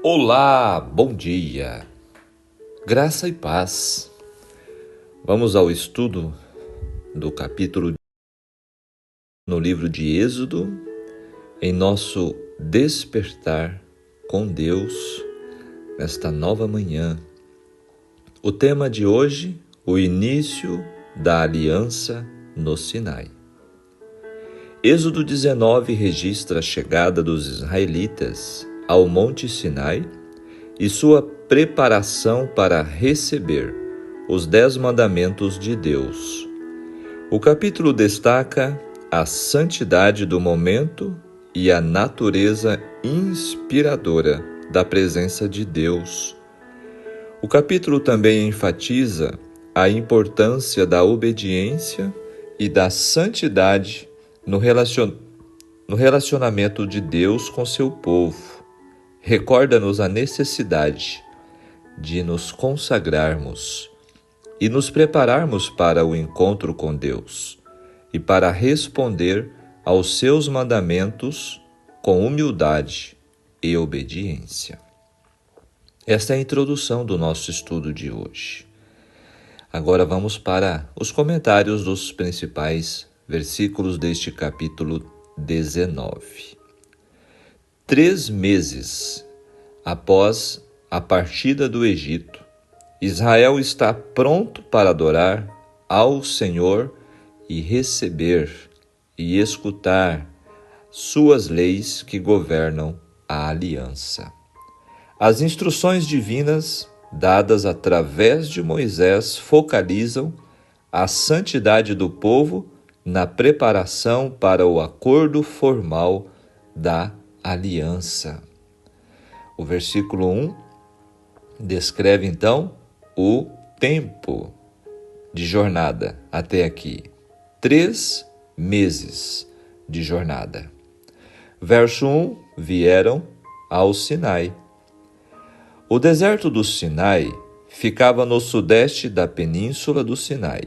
Olá, bom dia, graça e paz. Vamos ao estudo do capítulo no livro de Êxodo, em nosso despertar com Deus nesta nova manhã. O tema de hoje, o início da aliança no Sinai. Êxodo 19 registra a chegada dos israelitas ao Monte Sinai e sua preparação para receber os 10 mandamentos de Deus. O capítulo destaca a santidade do momento e a natureza inspiradora da presença de Deus. O capítulo também enfatiza a importância da obediência e da santidade no relacionamento de Deus com seu povo. Recorda-nos a necessidade de nos consagrarmos e nos prepararmos para o encontro com Deus e para responder aos seus mandamentos com humildade e obediência. Esta é a introdução do nosso estudo de hoje. Agora vamos para os comentários dos principais versículos deste capítulo 19. 3 meses após a partida do Egito, Israel está pronto para adorar ao Senhor e receber e escutar suas leis que governam a aliança. As instruções divinas dadas através de Moisés focalizam a santidade do povo na preparação para o acordo formal da aliança. O versículo 1 descreve então o tempo de jornada até aqui. 3 meses de jornada. Verso 1, vieram ao Sinai. O deserto do Sinai ficava no sudeste da península do Sinai.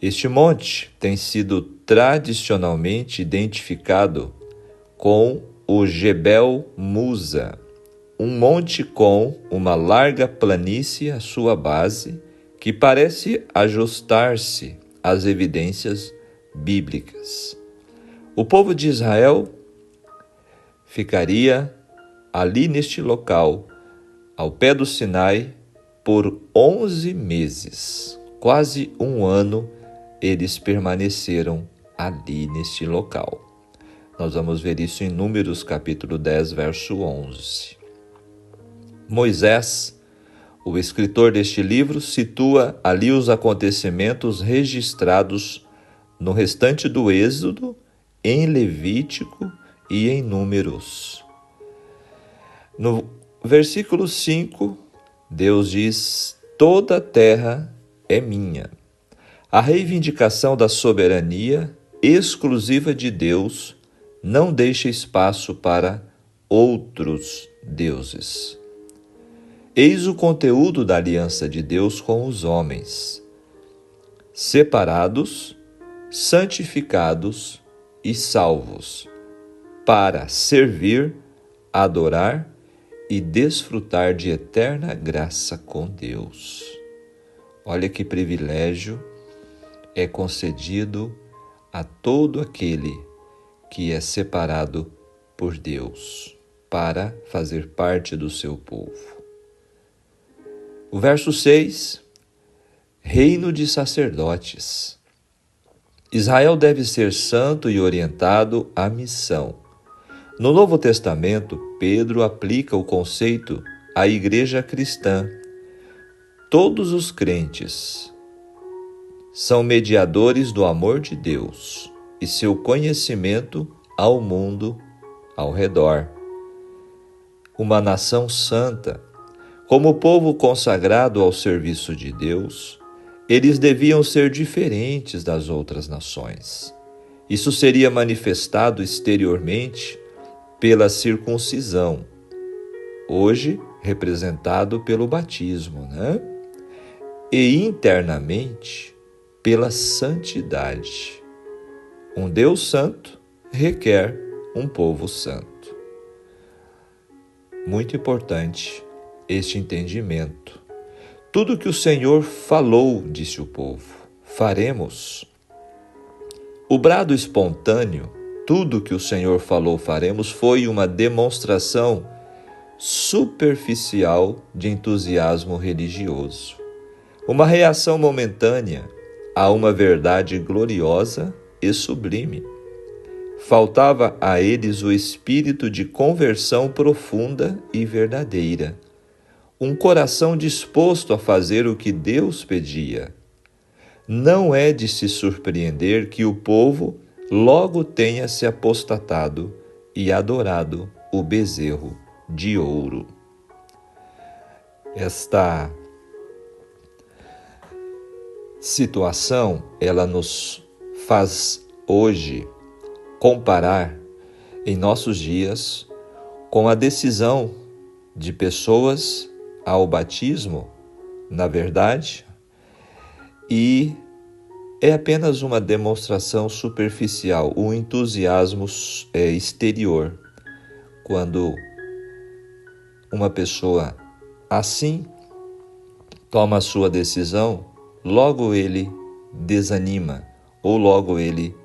Este monte tem sido tradicionalmente identificado com o Jebel Musa, um monte com uma larga planície à sua base que parece ajustar-se às evidências bíblicas. O povo de Israel ficaria ali neste local, ao pé do Sinai, por 11 meses. Quase um ano eles permaneceram ali neste local. Nós vamos ver isso em Números, capítulo 10, verso 11. Moisés, o escritor deste livro, situa ali os acontecimentos registrados no restante do Êxodo, em Levítico e em Números. No versículo 5, Deus diz: toda a terra é minha. A reivindicação da soberania exclusiva de Deus não deixa espaço para outros deuses. Eis o conteúdo da aliança de Deus com os homens: separados, santificados e salvos, para servir, adorar e desfrutar de eterna graça com Deus. Olha que privilégio é concedido a todo aquele que é separado por Deus para fazer parte do seu povo. O verso 6, reino de sacerdotes. Israel deve ser santo e orientado à missão. No Novo Testamento, Pedro aplica o conceito à igreja cristã. Todos os crentes são mediadores do amor de Deus e seu conhecimento ao mundo ao redor. Uma nação santa, como povo consagrado ao serviço de Deus, eles deviam ser diferentes das outras nações. Isso seria manifestado exteriormente pela circuncisão, hoje representado pelo batismo, E internamente pela santidade. Um Deus santo requer um povo santo. muito importante este entendimento. Tudo que o Senhor falou, disse o povo, faremos. O brado espontâneo, tudo que o Senhor falou, faremos, foi uma demonstração superficial de entusiasmo religioso. Uma reação momentânea a uma verdade gloriosa e sublime. Faltava a eles o espírito de conversão profunda e verdadeira, um coração disposto a fazer o que Deus pedia. Não é de se surpreender que o povo logo tenha se apostatado e adorado o bezerro de ouro. Esta situação, ela nos faz hoje comparar em nossos dias com a decisão de pessoas ao batismo, na verdade, e é apenas uma demonstração superficial, um entusiasmo exterior. Quando uma pessoa assim toma a sua decisão, logo ele desanima ou logo ele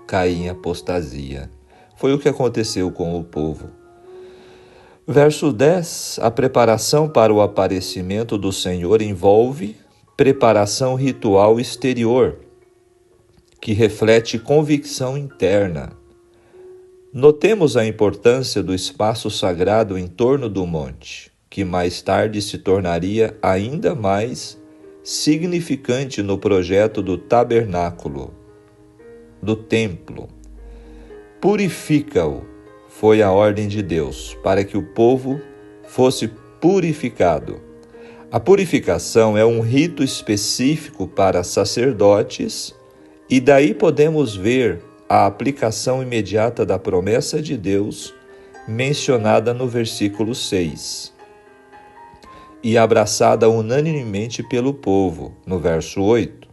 cai em apostasia. Foi o que aconteceu com o povo. Verso 10, a preparação para o aparecimento do Senhor envolve preparação ritual exterior, que reflete convicção interna. Notemos a importância do espaço sagrado em torno do monte, que mais tarde se tornaria ainda mais significante no projeto do tabernáculo, do templo. Purifica-o, foi a ordem de Deus, para que o povo fosse purificado. A purificação é um rito específico para sacerdotes, e daí podemos ver a aplicação imediata da promessa de Deus mencionada no versículo 6 e abraçada unanimemente pelo povo, no verso 8,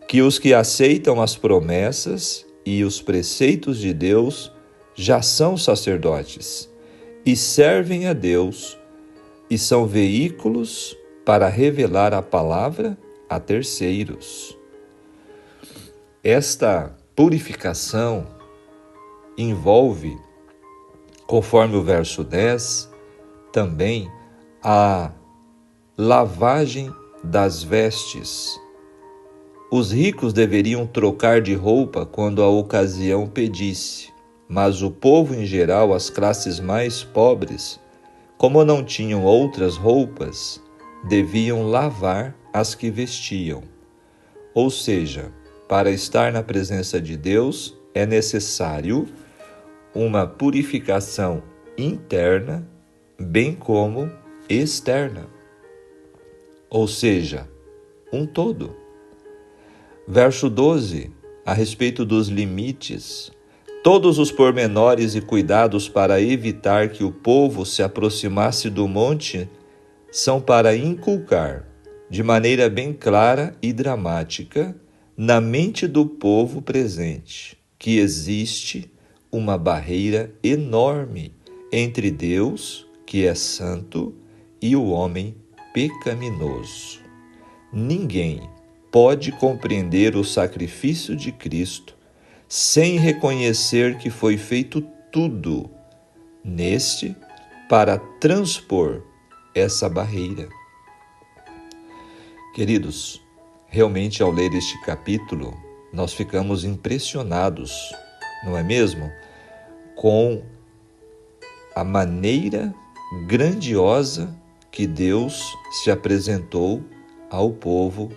que os que aceitam as promessas e os preceitos de Deus já são sacerdotes e servem a Deus e são veículos para revelar a palavra a terceiros. Esta purificação envolve, conforme o verso 10, também a lavagem das vestes. Os ricos deveriam trocar de roupa quando a ocasião pedisse, mas o povo em geral, as classes mais pobres, como não tinham outras roupas, deviam lavar as que vestiam. Ou seja, para estar na presença de Deus é necessário uma purificação interna, bem como externa. Ou seja, um todo. Verso 12, a respeito dos limites. Todos os pormenores e cuidados para evitar que o povo se aproximasse do monte são para inculcar, de maneira bem clara e dramática, na mente do povo presente, que existe uma barreira enorme entre Deus, que é santo, e o homem pecaminoso. Ninguém pode compreender o sacrifício de Cristo sem reconhecer que foi feito tudo neste para transpor essa barreira. Queridos, realmente ao ler este capítulo, nós ficamos impressionados, não é mesmo? Com a maneira grandiosa que Deus se apresentou ao povo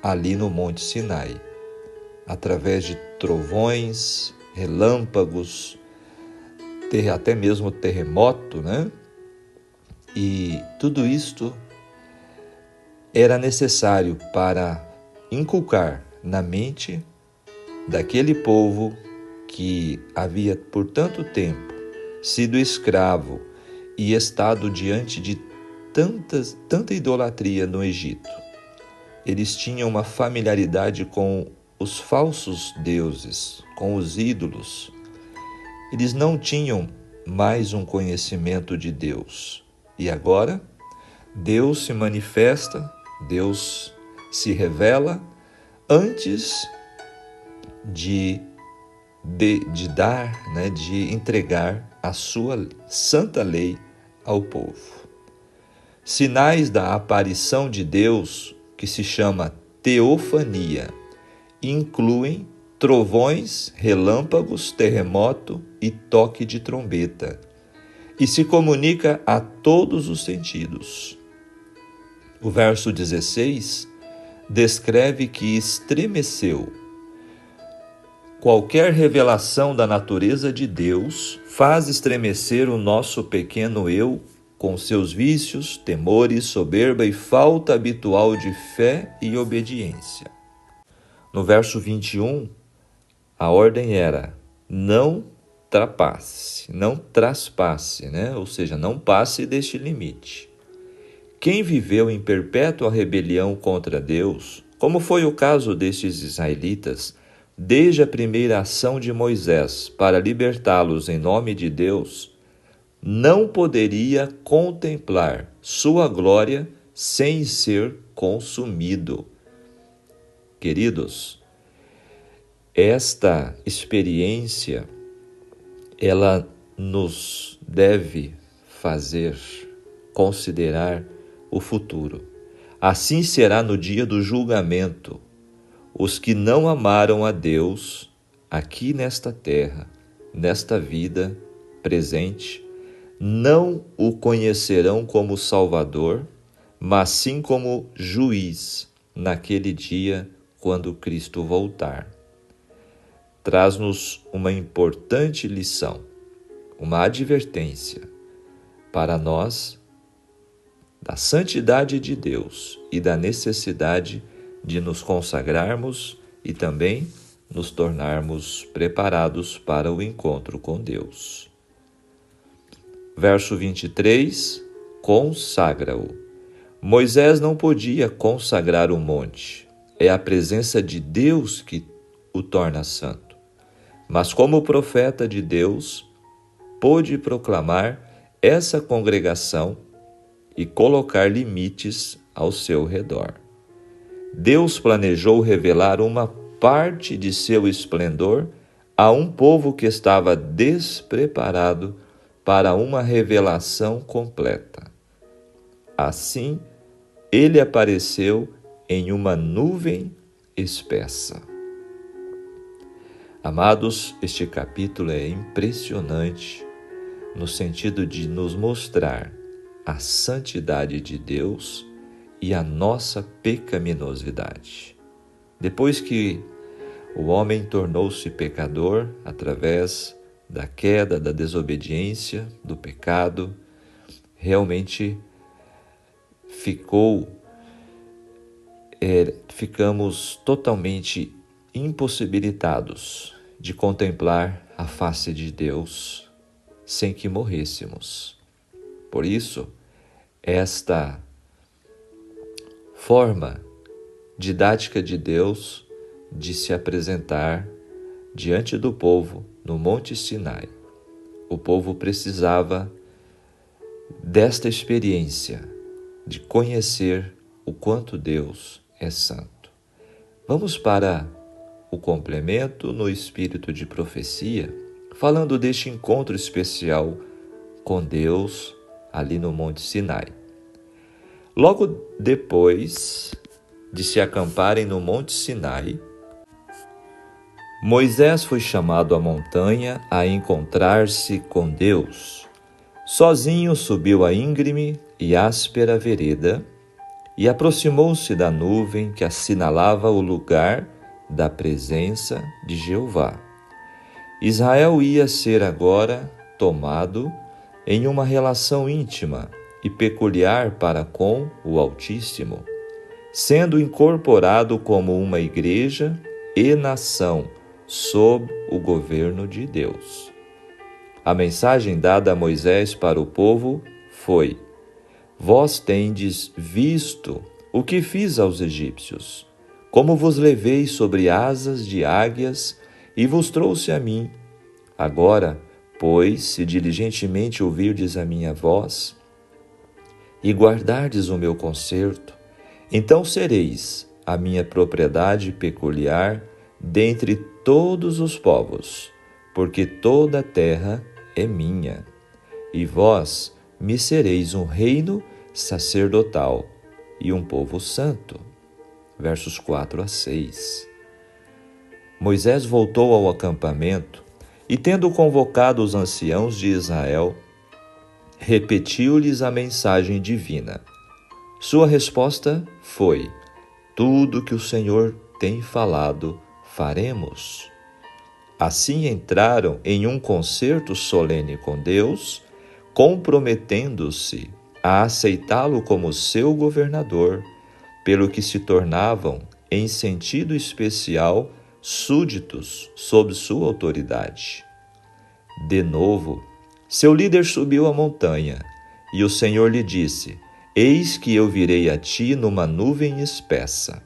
ali no Monte Sinai, através de trovões, relâmpagos, até mesmo terremoto, né? E tudo isto era necessário para inculcar na mente daquele povo que havia por tanto tempo sido escravo e estado diante de tanta idolatria no Egito. Eles tinham uma familiaridade com os falsos deuses, com os ídolos. Eles não tinham mais um conhecimento de Deus. E agora, Deus se manifesta, Deus se revela antes de dar, de entregar a sua santa lei ao povo. Sinais da aparição de Deus, que se chama teofania, incluem trovões, relâmpagos, terremoto e toque de trombeta, e se comunica a todos os sentidos. O verso 16 descreve que estremeceu. Qualquer revelação da natureza de Deus faz estremecer o nosso pequeno eu com seus vícios, temores, soberba e falta habitual de fé e obediência. No verso 21, a ordem era: não traspasse, ou seja, não passe deste limite. Quem viveu em perpétua rebelião contra Deus, como foi o caso destes israelitas, desde a primeira ação de Moisés para libertá-los em nome de Deus, não poderia contemplar sua glória sem ser consumido. Queridos, esta experiência, ela nos deve fazer considerar o futuro. Assim será no dia do julgamento. Os que não amaram a Deus aqui nesta terra, nesta vida presente, não o conhecerão como Salvador, mas sim como juiz naquele dia quando Cristo voltar. Traz-nos uma importante lição, uma advertência para nós da santidade de Deus e da necessidade de nos consagrarmos e também nos tornarmos preparados para o encontro com Deus. Verso 23, consagra-o. Moisés não podia consagrar o monte. É a presença de Deus que o torna santo. Mas como profeta de Deus, pôde proclamar essa congregação e colocar limites ao seu redor. Deus planejou revelar uma parte de seu esplendor a um povo que estava despreparado para uma revelação completa. Assim, ele apareceu em uma nuvem espessa. Amados, este capítulo é impressionante no sentido de nos mostrar a santidade de Deus e a nossa pecaminosidade. Depois que o homem tornou-se pecador através da queda, da desobediência, do pecado, realmente ficamos totalmente impossibilitados de contemplar a face de Deus sem que morrêssemos. Por isso, esta forma didática de Deus de se apresentar diante do povo no Monte Sinai. O povo precisava desta experiência de conhecer o quanto Deus é santo. Vamos para o complemento no espírito de profecia, falando deste encontro especial com Deus ali no Monte Sinai. Logo depois de se acamparem no Monte Sinai, Moisés foi chamado à montanha a encontrar-se com Deus. Sozinho subiu a íngreme e áspera vereda e aproximou-se da nuvem que assinalava o lugar da presença de Jeová. Israel ia ser agora tomado em uma relação íntima e peculiar para com o Altíssimo, sendo incorporado como uma igreja e nação sob o governo de Deus. A mensagem dada a Moisés para o povo foi: vós tendes visto o que fiz aos egípcios, como vos levei sobre asas de águias e vos trouxe a mim. Agora, pois, se diligentemente ouvirdes a minha voz, e guardardes o meu concerto, então sereis a minha propriedade peculiar dentre todos os povos, porque toda a terra é minha. E vós me sereis um reino sacerdotal e um povo santo. Versos 4 a 6. Moisés voltou ao acampamento e, tendo convocado os anciãos de Israel, repetiu-lhes a mensagem divina. Sua resposta foi: tudo que o Senhor tem falado, faremos. Assim entraram em um concerto solene com Deus, comprometendo-se a aceitá-lo como seu governador, pelo que se tornavam, em sentido especial, súditos sob sua autoridade. De novo, seu líder subiu a montanha, e o Senhor lhe disse: eis que eu virei a ti numa nuvem espessa,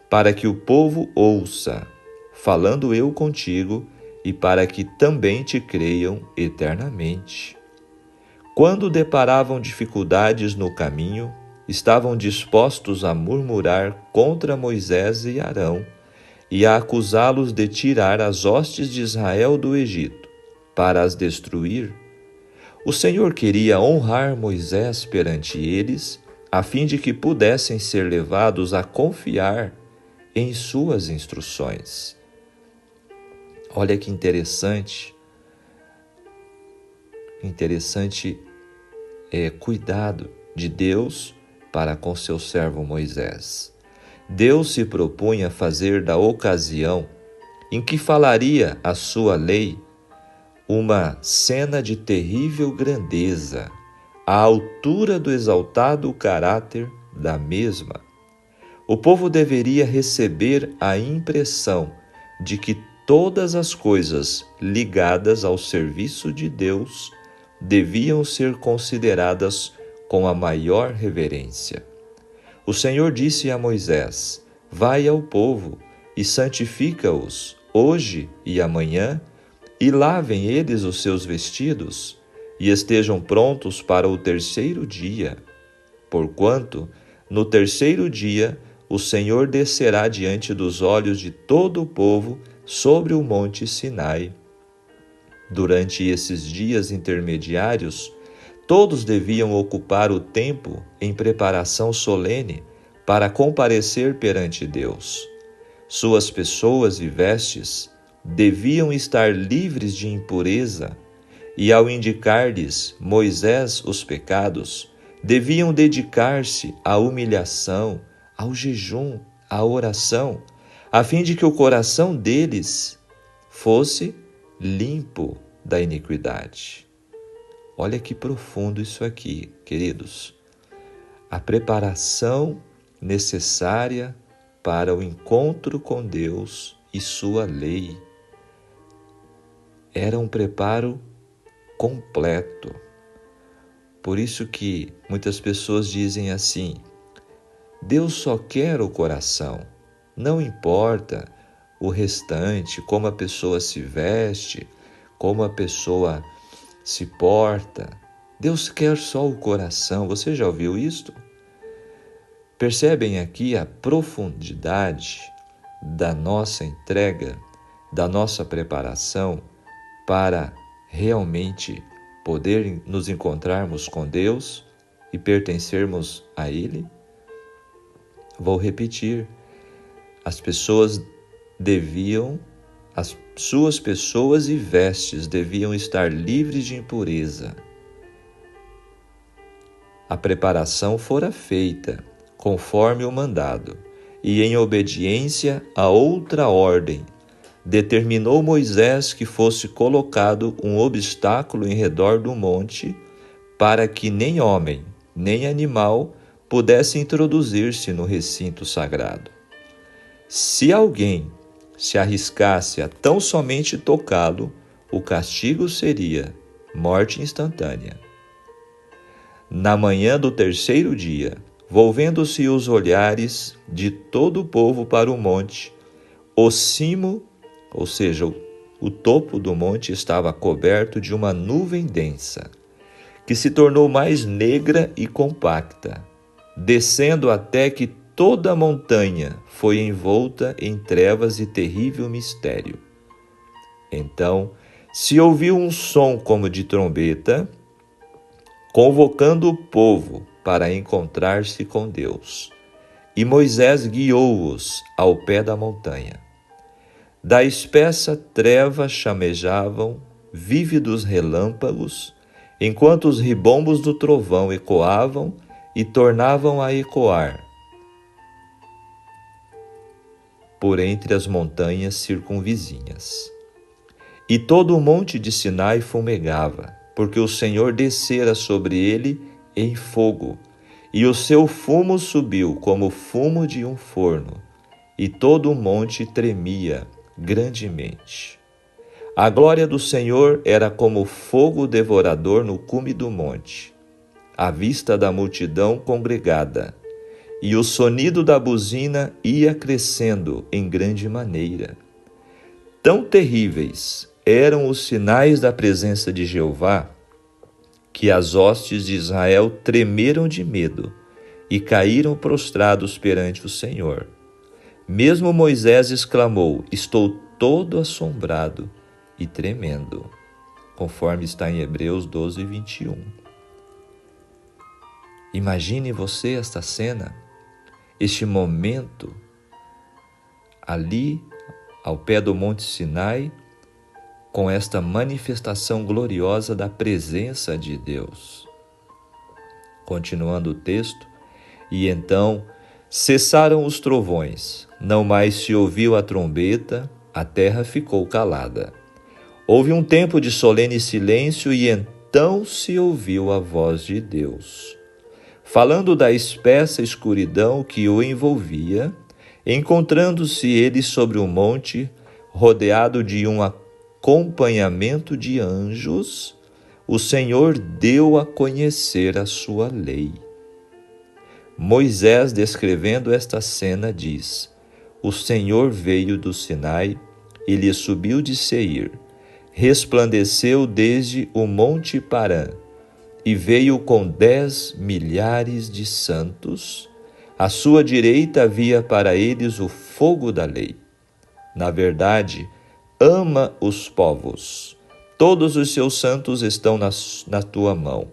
para que o povo ouça, falando eu contigo, e para que também te creiam eternamente. Quando deparavam dificuldades no caminho, estavam dispostos a murmurar contra Moisés e Arão e a acusá-los de tirar as hostes de Israel do Egito, para as destruir. O Senhor queria honrar Moisés perante eles, a fim de que pudessem ser levados a confiar em suas instruções. Olha que interessante cuidado de Deus para com seu servo Moisés. Deus se propunha fazer da ocasião em que falaria a sua lei uma cena de terrível grandeza, à altura do exaltado caráter da mesma. O povo deveria receber a impressão de que todas as coisas ligadas ao serviço de Deus deviam ser consideradas com a maior reverência. O Senhor disse a Moisés: vai ao povo e santifica-os hoje e amanhã, e lavem eles os seus vestidos, e estejam prontos para o terceiro dia. Porquanto, no terceiro dia, o Senhor descerá diante dos olhos de todo o povo sobre o monte Sinai. Durante esses dias intermediários, todos deviam ocupar o tempo em preparação solene para comparecer perante Deus. Suas pessoas e vestes deviam estar livres de impureza, e ao indicar-lhes Moisés os pecados, deviam dedicar-se à humilhação, ao jejum, à oração, a fim de que o coração deles fosse limpo da iniquidade. Olha que profundo isso aqui, queridos. A preparação necessária para o encontro com Deus e sua lei era um preparo completo. Por isso que muitas pessoas dizem assim: Deus só quer o coração, não importa o restante, como a pessoa se veste, como a pessoa se porta. Deus quer só o coração. Você já ouviu isto? Percebem aqui a profundidade da nossa entrega, da nossa preparação para realmente poder nos encontrarmos com Deus e pertencermos a Ele? Vou repetir: as suas pessoas e vestes deviam estar livres de impureza. A preparação fora feita conforme o mandado, e em obediência a outra ordem, determinou Moisés que fosse colocado um obstáculo em redor do monte, para que nem homem, nem animal pudesse introduzir-se no recinto sagrado. Se alguém se arriscasse a tão somente tocá-lo, o castigo seria morte instantânea. Na manhã do terceiro dia, volvendo-se os olhares de todo o povo para o monte, o cimo, ou seja, o topo do monte estava coberto de uma nuvem densa, que se tornou mais negra e compacta, descendo até que toda a montanha foi envolta em trevas e terrível mistério. Então se ouviu um som como de trombeta, convocando o povo para encontrar-se com Deus. E Moisés guiou-os ao pé da montanha. Da espessa treva chamejavam vívidos relâmpagos, enquanto os ribombos do trovão ecoavam e tornavam a ecoar por entre as montanhas circunvizinhas. E todo o monte de Sinai fumegava, porque o Senhor descera sobre ele em fogo, e o seu fumo subiu como o fumo de um forno, e todo o monte tremia grandemente. A glória do Senhor era como fogo devorador no cume do monte, à vista da multidão congregada, e o sonido da buzina ia crescendo em grande maneira. Tão terríveis eram os sinais da presença de Jeová, que as hostes de Israel tremeram de medo e caíram prostrados perante o Senhor. Mesmo Moisés exclamou: estou todo assombrado e tremendo, conforme está em Hebreus 12, 21. Imagine você esta cena, este momento, ali ao pé do Monte Sinai, com esta manifestação gloriosa da presença de Deus. Continuando o texto, e então cessaram os trovões, não mais se ouviu a trombeta, a terra ficou calada. Houve um tempo de solene silêncio e então se ouviu a voz de Deus, falando da espessa escuridão que o envolvia, encontrando-se ele sobre um monte, rodeado de um acompanhamento de anjos, o Senhor deu a conhecer a sua lei. Moisés, descrevendo esta cena, diz: o Senhor veio do Sinai e lhe subiu de Seir, resplandeceu desde o monte Parã, e veio com 10 milhares de santos. À sua direita havia para eles o fogo da lei. Na verdade, ama os povos. Todos os seus santos estão na tua mão.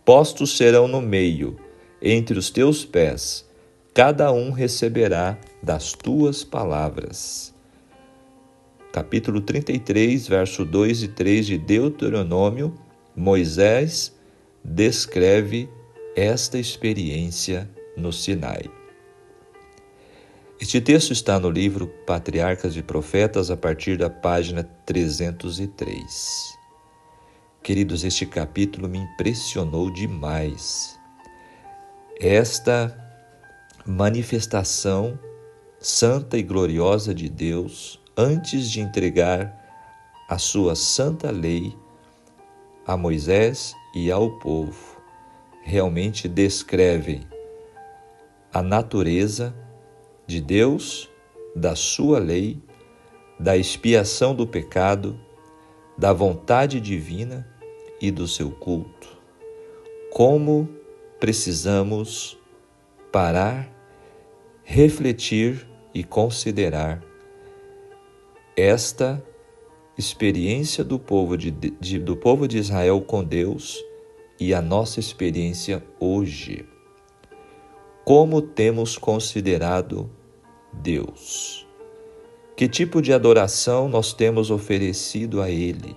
Postos serão no meio, entre os teus pés. Cada um receberá das tuas palavras. Capítulo 33, verso 2 e 3 de Deuteronômio. Moisés descreve esta experiência no Sinai. Este texto está no livro Patriarcas e Profetas, a partir da página 303. Queridos, este capítulo me impressionou demais. Esta manifestação santa e gloriosa de Deus, antes de entregar a sua santa lei a Moisés e ao povo, realmente descrevem a natureza de Deus, da sua lei, da expiação do pecado, da vontade divina e do seu culto. Como precisamos parar, refletir e considerar esta experiência do povo de Israel com Deus e a nossa experiência hoje. Como temos considerado Deus? Que tipo de adoração nós temos oferecido a Ele?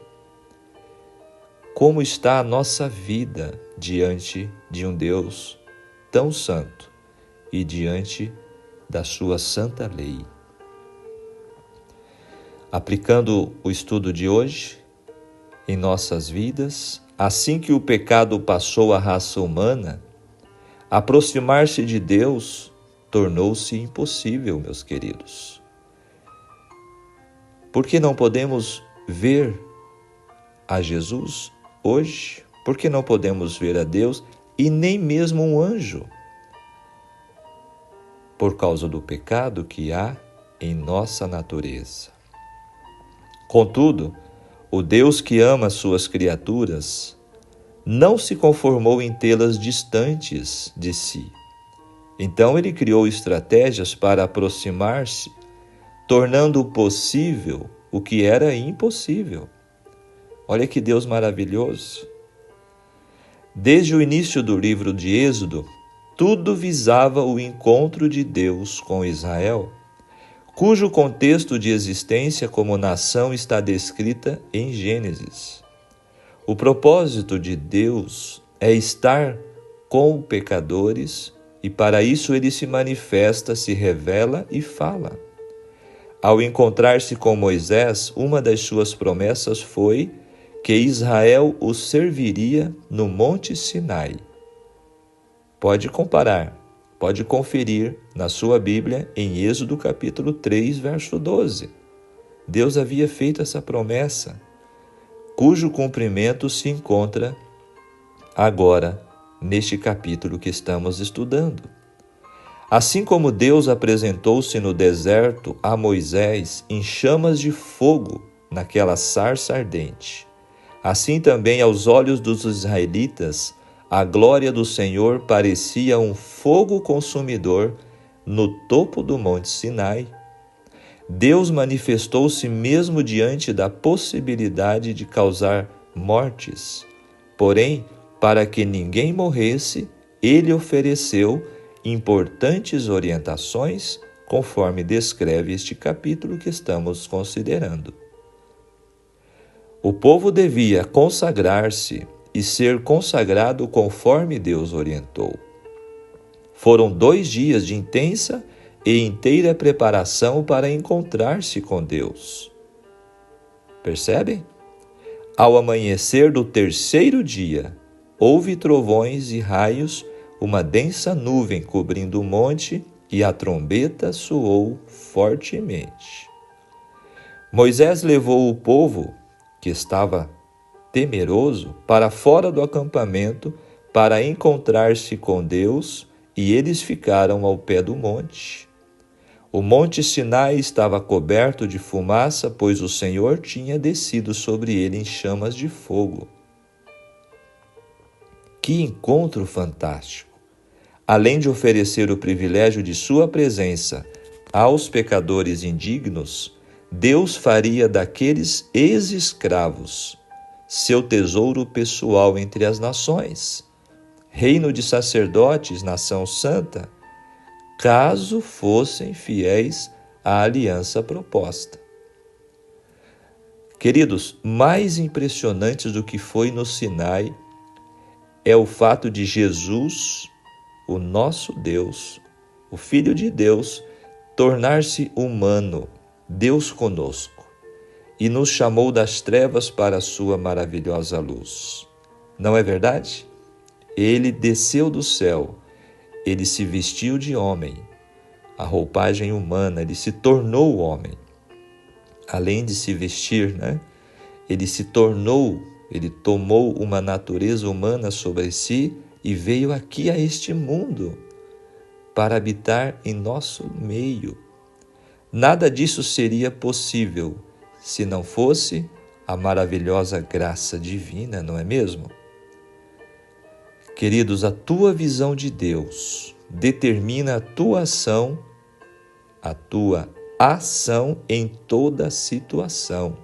Como está a nossa vida diante de um Deus tão santo e diante da sua santa lei? Aplicando o estudo de hoje em nossas vidas, assim que o pecado passou à raça humana, aproximar-se de Deus tornou-se impossível, meus queridos. Por que não podemos ver a Jesus hoje? Por que não podemos ver a Deus e nem mesmo um anjo? Por causa do pecado que há em nossa natureza. Contudo, o Deus que ama suas criaturas não se conformou em tê-las distantes de si. Então ele criou estratégias para aproximar-se, tornando possível o que era impossível. Olha que Deus maravilhoso! Desde o início do livro de Êxodo, tudo visava o encontro de Deus com Israel, cujo contexto de existência como nação está descrita em Gênesis. O propósito de Deus é estar com pecadores e para isso ele se manifesta, se revela e fala. Ao encontrar-se com Moisés, uma das suas promessas foi que Israel o serviria no Monte Sinai. Pode comparar, pode conferir na sua Bíblia em Êxodo capítulo 3, verso 12. Deus havia feito essa promessa, cujo cumprimento se encontra agora neste capítulo que estamos estudando. Assim como Deus apresentou-se no deserto a Moisés em chamas de fogo naquela sarça ardente, assim também aos olhos dos israelitas, a glória do Senhor parecia um fogo consumidor no topo do Monte Sinai. Deus manifestou-se mesmo diante da possibilidade de causar mortes. Porém, para que ninguém morresse, ele ofereceu importantes orientações, conforme descreve este capítulo que estamos considerando. O povo devia consagrar-se e ser consagrado conforme Deus orientou. Foram 2 dias de intensa e inteira preparação para encontrar-se com Deus. Percebem? Ao amanhecer do 3º dia, houve trovões e raios, uma densa nuvem cobrindo o monte e a trombeta soou fortemente. Moisés levou o povo, que estava temeroso, para fora do acampamento para encontrar-se com Deus, e eles ficaram ao pé do monte. O monte Sinai estava coberto de fumaça, pois o Senhor tinha descido sobre ele em chamas de fogo. Que encontro fantástico! Além de oferecer o privilégio de sua presença aos pecadores indignos, Deus faria daqueles ex-escravos seu tesouro pessoal entre as nações, reino de sacerdotes, nação santa, caso fossem fiéis à aliança proposta. Queridos, mais impressionante do que foi no Sinai é o fato de Jesus, o nosso Deus, o Filho de Deus, tornar-se humano, Deus conosco, e nos chamou das trevas para a sua maravilhosa luz. Não é verdade? Ele desceu do céu, ele se vestiu de homem, a roupagem humana, ele se tornou homem. Além de se vestir, ele se tornou, ele tomou uma natureza humana sobre si e veio aqui a este mundo para habitar em nosso meio. Nada disso seria possível se não fosse a maravilhosa graça divina, não é mesmo? Queridos, a tua visão de Deus determina a tua ação em toda situação.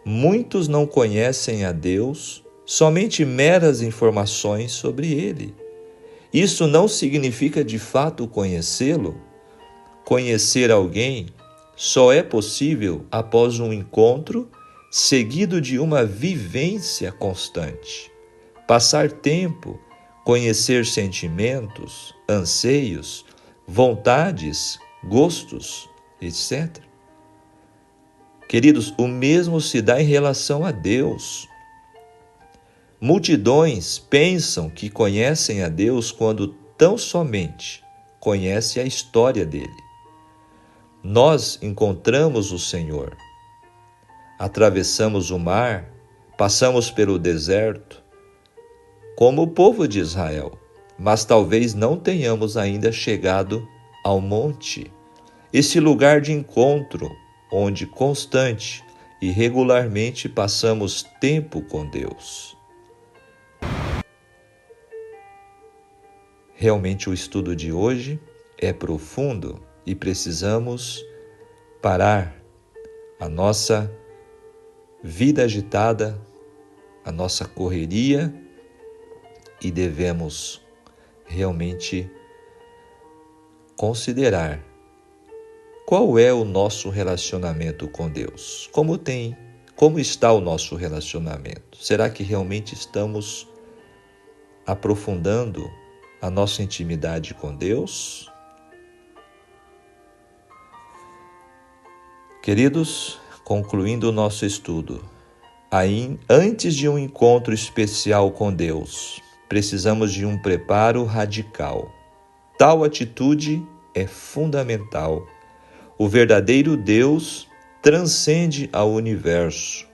Muitos não conhecem a Deus, somente meras informações sobre Ele. Isso não significa de fato conhecê-lo. Conhecer alguém só é possível após um encontro seguido de uma vivência constante. Passar tempo, conhecer sentimentos, anseios, vontades, gostos, etc. Queridos, o mesmo se dá em relação a Deus. Multidões pensam que conhecem a Deus quando tão somente conhecem a história dele. Nós encontramos o Senhor, atravessamos o mar, passamos pelo deserto, como o povo de Israel, mas talvez não tenhamos ainda chegado ao monte, esse lugar de encontro onde constante e regularmente passamos tempo com Deus. Realmente o estudo de hoje é profundo e precisamos parar a nossa vida agitada, a nossa correria e devemos realmente considerar qual é o nosso relacionamento com Deus. Como está o nosso relacionamento? Será que realmente estamos aprofundando a nossa intimidade com Deus? Queridos, concluindo o nosso estudo, antes de um encontro especial com Deus, precisamos de um preparo radical. Tal atitude é fundamental. O verdadeiro Deus transcende ao universo,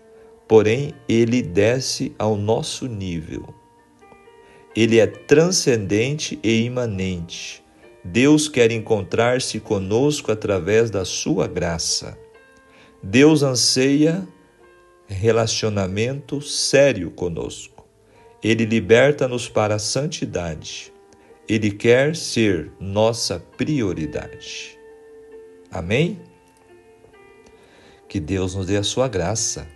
porém ele desce ao nosso nível. Ele é transcendente e imanente. Deus quer encontrar-se conosco através da sua graça. Deus anseia relacionamento sério conosco. Ele liberta-nos para a santidade. Ele quer ser nossa prioridade. Amém? Que Deus nos dê a sua graça.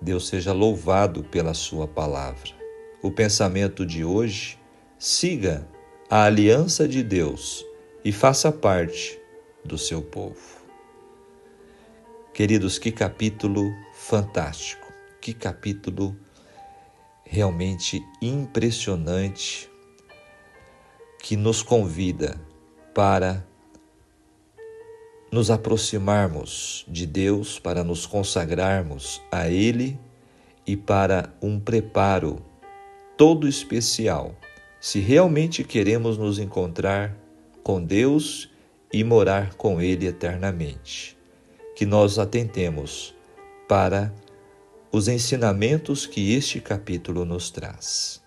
Deus seja louvado pela sua palavra. O pensamento de hoje: siga a aliança de Deus e faça parte do seu povo. Queridos, que capítulo fantástico, que capítulo realmente impressionante, que nos convida para nos aproximarmos de Deus, para nos consagrarmos a Ele e para um preparo todo especial, se realmente queremos nos encontrar com Deus e morar com Ele eternamente. Que nós atentemos para os ensinamentos que este capítulo nos traz.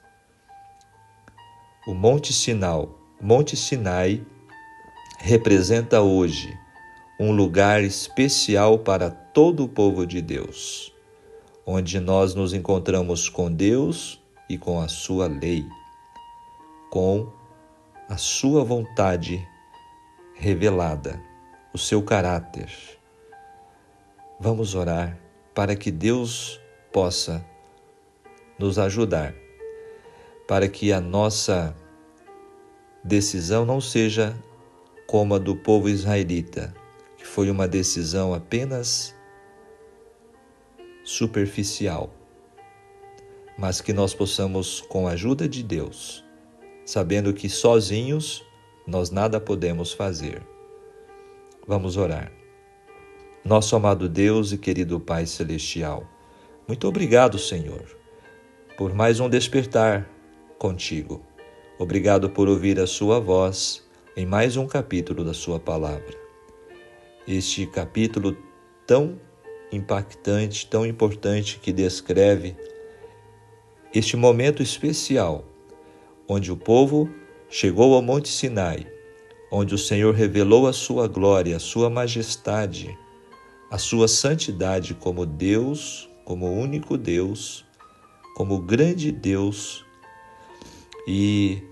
O Monte Sinai representa hoje um lugar especial para todo o povo de Deus, onde nós nos encontramos com Deus e com a sua lei, com a sua vontade revelada, o seu caráter. Vamos orar para que Deus possa nos ajudar, para que a nossa decisão não seja como a do povo israelita, que foi uma decisão apenas superficial, mas que nós possamos, com a ajuda de Deus, sabendo que sozinhos nós nada podemos fazer. Vamos orar. Nosso amado Deus e querido Pai Celestial, muito obrigado, Senhor, por mais um despertar contigo. Obrigado por ouvir a sua voz em mais um capítulo da sua palavra. Este capítulo tão impactante, tão importante, que descreve este momento especial onde o povo chegou ao Monte Sinai, onde o Senhor revelou a sua glória, a sua majestade, a sua santidade como Deus, como único Deus, como grande Deus, e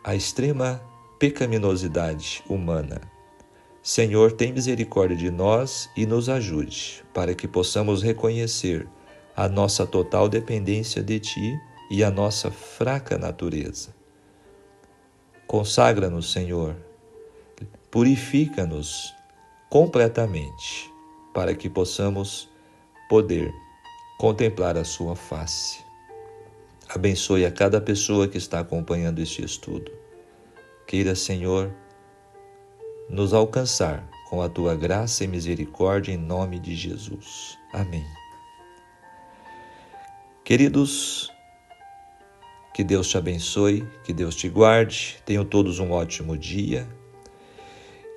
a extrema pecaminosidade humana. Senhor, tem misericórdia de nós e nos ajude para que possamos reconhecer a nossa total dependência de Ti e a nossa fraca natureza. Consagra-nos, Senhor, purifica-nos completamente para que possamos poder contemplar a sua face. Abençoe a cada pessoa que está acompanhando este estudo. Queira, Senhor, nos alcançar com a Tua graça e misericórdia em nome de Jesus. Amém. Queridos, que Deus te abençoe, que Deus te guarde, tenham todos um ótimo dia.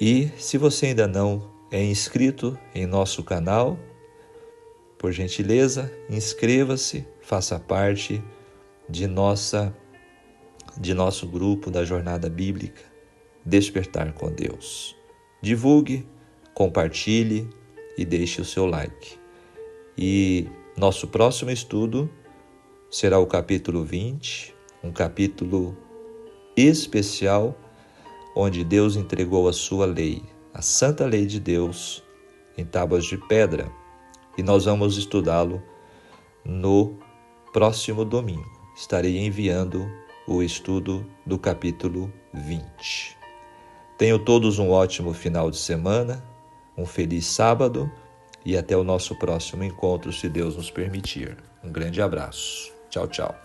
E se você ainda não é inscrito em nosso canal, por gentileza, inscreva-se, faça parte de nosso grupo da Jornada Bíblica Despertar com Deus. Divulgue, compartilhe e deixe o seu like. E nosso próximo estudo será o capítulo 20, um capítulo especial, onde Deus entregou a sua lei, a santa lei de Deus, em tábuas de pedra. E nós vamos estudá-lo no próximo domingo. Estarei enviando o estudo do capítulo 20. Tenham todos um ótimo final de semana, um feliz sábado e até o nosso próximo encontro, se Deus nos permitir. Um grande abraço. Tchau, tchau.